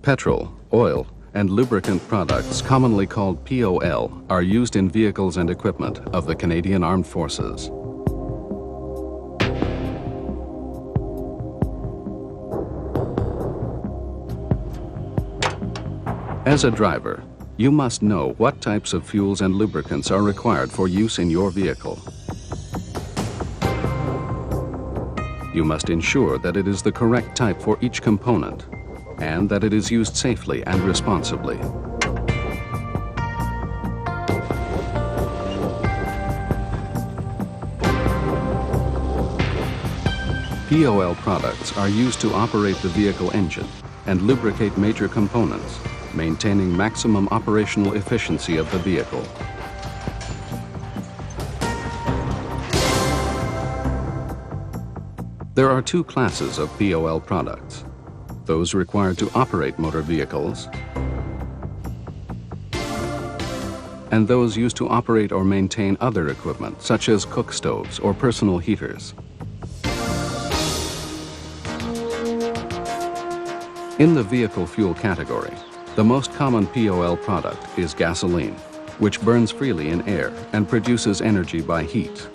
Petrol, oil, and lubricant products, commonly called POL, are used in vehicles and equipment of the Canadian Armed Forces. As a driver, you must know what types of fuels and lubricants are required for use in your vehicle. You must ensure that it is the correct type for each component and that it is used safely and responsibly. POL products are used to operate the vehicle engine and lubricate major components, maintaining maximum operational efficiency of the vehicle. There are two classes of POL products: those required to operate motor vehicles and those used to operate or maintain other equipment, such as cook stoves or personal heaters. In the vehicle fuel category, the most common POL product is gasoline, which burns freely in air and produces energy by heat.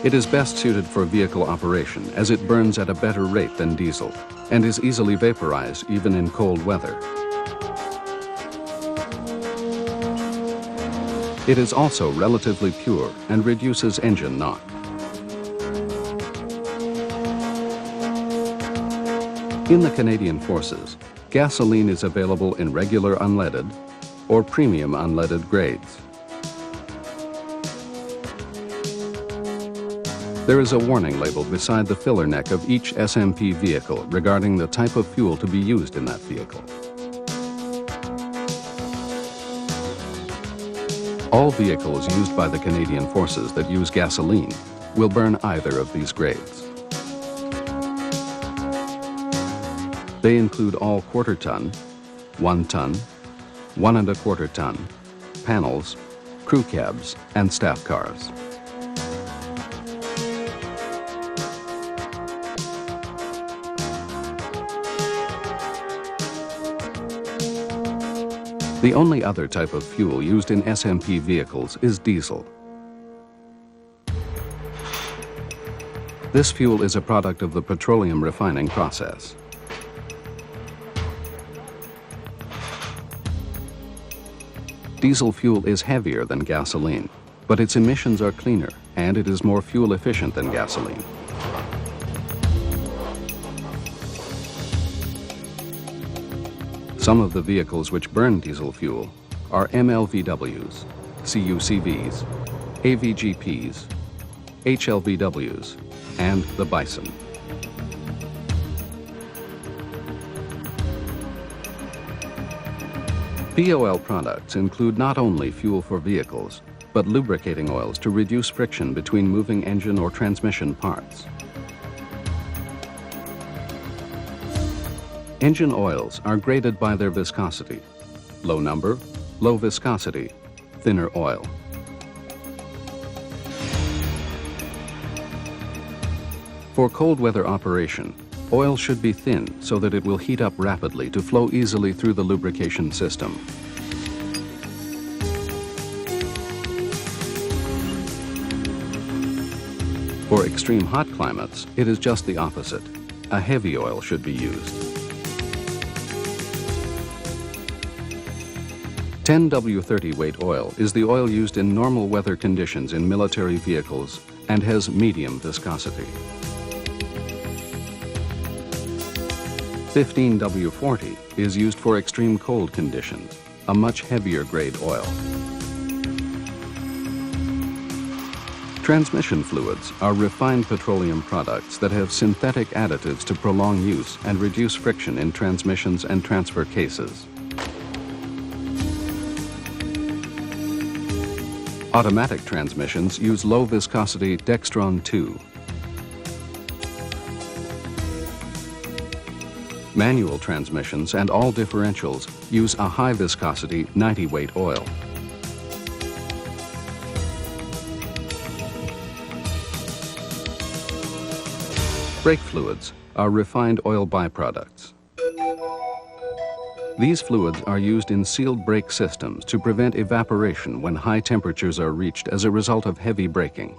It is best suited for vehicle operation as it burns at a better rate than diesel and is easily vaporized even in cold weather. It is also relatively pure and reduces engine knock. In the Canadian Forces, gasoline is available in regular unleaded or premium unleaded grades. There is a warning label beside the filler neck of each SMP vehicle regarding the type of fuel to be used in that vehicle. All vehicles used by the Canadian Forces that use gasoline will burn either of these grades. They include all quarter-ton, 1 ton, 1 1/4 ton, panels, crew cabs, and staff cars. The only other type of fuel used in SMP vehicles is diesel. This fuel is a product of the petroleum refining process. Diesel fuel is heavier than gasoline, but its emissions are cleaner and it is more fuel efficient than gasoline. Some of the vehicles which burn diesel fuel are MLVWs, CUCVs, AVGPs, HLVWs, and the Bison. POL products include not only fuel for vehicles, but lubricating oils to reduce friction between moving engine or transmission parts. Engine oils are graded by their viscosity: low number, low viscosity, thinner oil. For cold weather operation, oil should be thin so that it will heat up rapidly to flow easily through the lubrication system. For extreme hot climates, it is just the opposite. A heavy oil should be used. 10W30 weight oil is the oil used in normal weather conditions in military vehicles and has medium viscosity. 15W40 is used for extreme cold conditions, a much heavier grade oil. Transmission fluids are refined petroleum products that have synthetic additives to prolong use and reduce friction in transmissions and transfer cases. Automatic transmissions use low viscosity Dextron 2. Manual transmissions and all differentials use a high viscosity 90 weight oil. Brake fluids are refined oil byproducts. These fluids are used in sealed brake systems to prevent evaporation when high temperatures are reached as a result of heavy braking.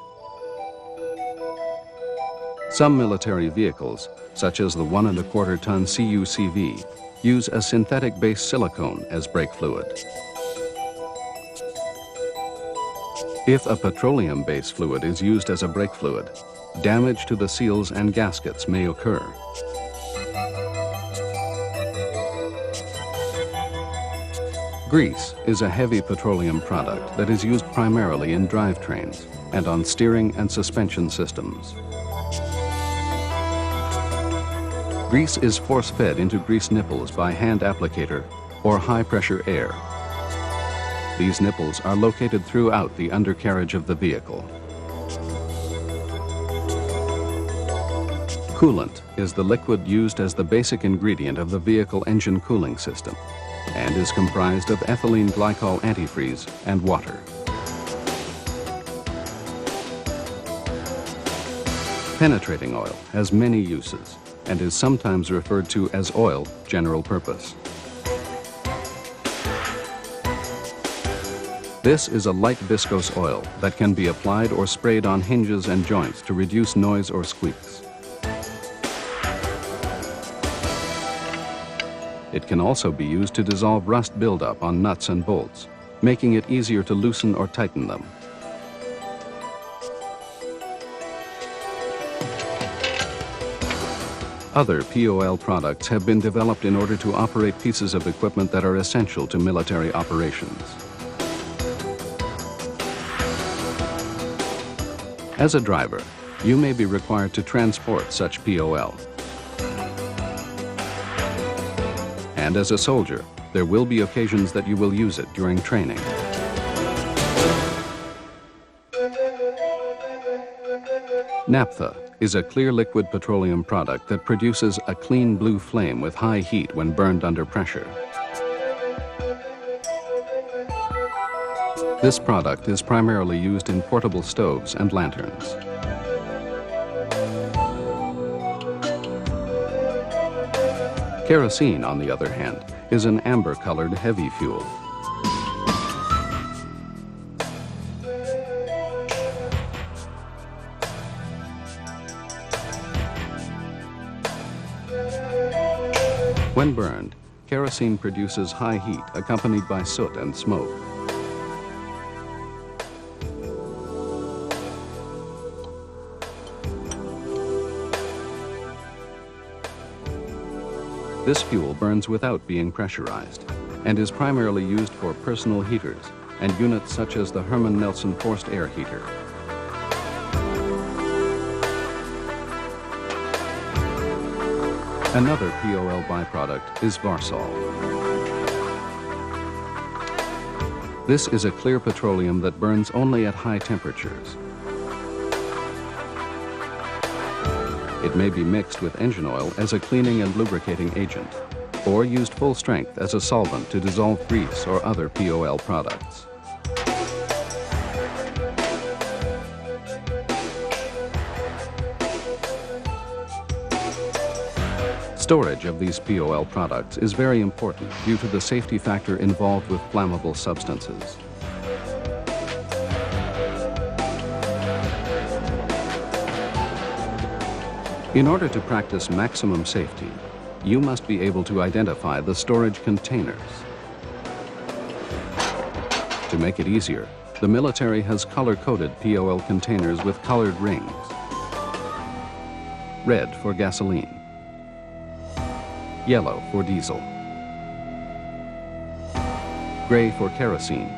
Some military vehicles, such as the 1 1/4 ton CUCV, use a synthetic-based silicone as brake fluid. If a petroleum-based fluid is used as a brake fluid, damage to the seals and gaskets may occur. Grease is a heavy petroleum product that is used primarily in drivetrains and on steering and suspension systems. Grease is force-fed into grease nipples by hand applicator or high-pressure air. These nipples are located throughout the undercarriage of the vehicle. Coolant is the liquid used as the basic ingredient of the vehicle engine cooling system and is comprised of ethylene glycol antifreeze and water. Penetrating oil has many uses and is sometimes referred to as oil general purpose. This is a light viscose oil that can be applied or sprayed on hinges and joints to reduce noise or squeaks. It can also be used to dissolve rust buildup on nuts and bolts, making it easier to loosen or tighten them. Other POL products have been developed in order to operate pieces of equipment that are essential to military operations. As a driver, you may be required to transport such POL. And as a soldier, there will be occasions that you will use it during training. Naphtha is a clear liquid petroleum product that produces a clean blue flame with high heat when burned under pressure. This product is primarily used in portable stoves and lanterns. Kerosene, on the other hand, is an amber-colored heavy fuel. When burned, kerosene produces high heat accompanied by soot and smoke. This fuel burns without being pressurized and is primarily used for personal heaters and units such as the Herman Nelson forced air heater. Another POL byproduct is Varsol. This is a clear petroleum that burns only at high temperatures. It may be mixed with engine oil as a cleaning and lubricating agent, or used full strength as a solvent to dissolve grease or other POL products. Storage of these POL products is very important due to the safety factor involved with flammable substances. In order to practice maximum safety, you must be able to identify the storage containers. To make it easier, the military has color-coded POL containers with colored rings. Red for gasoline, yellow for diesel, gray for kerosene,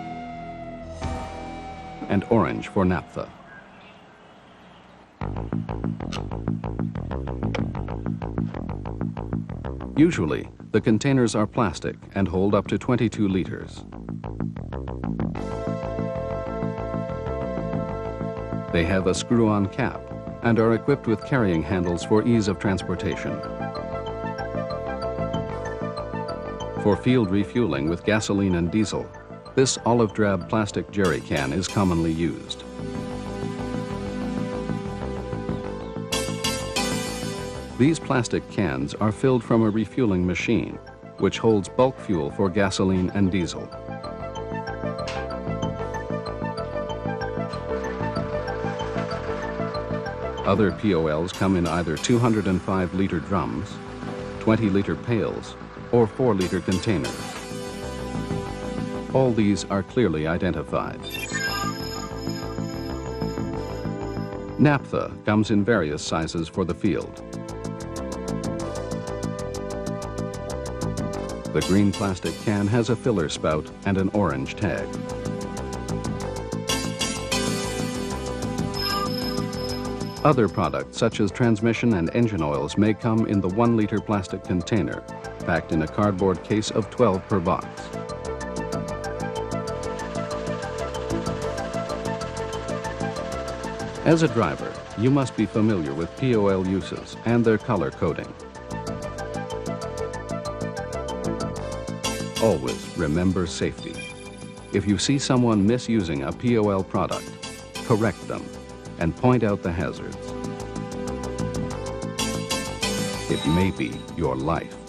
and orange for naphtha. Usually, the containers are plastic and hold up to 22 liters. They have a screw-on cap and are equipped with carrying handles for ease of transportation. For field refueling with gasoline and diesel, this olive drab plastic jerry can is commonly used. These plastic cans are filled from a refueling machine, which holds bulk fuel for gasoline and diesel. Other POLs come in either 205-liter drums, 20-liter pails, or 4-liter containers. All these are clearly identified. Naphtha comes in various sizes for the field. The green plastic can has a filler spout and an orange tag. Other products, such as transmission and engine oils, may come in the 1-liter plastic container, packed in a cardboard case of 12 per box. As a driver, you must be familiar with POL uses and their color coding. Always remember safety. If you see someone misusing a POL product, correct them and point out the hazards. It may be your life.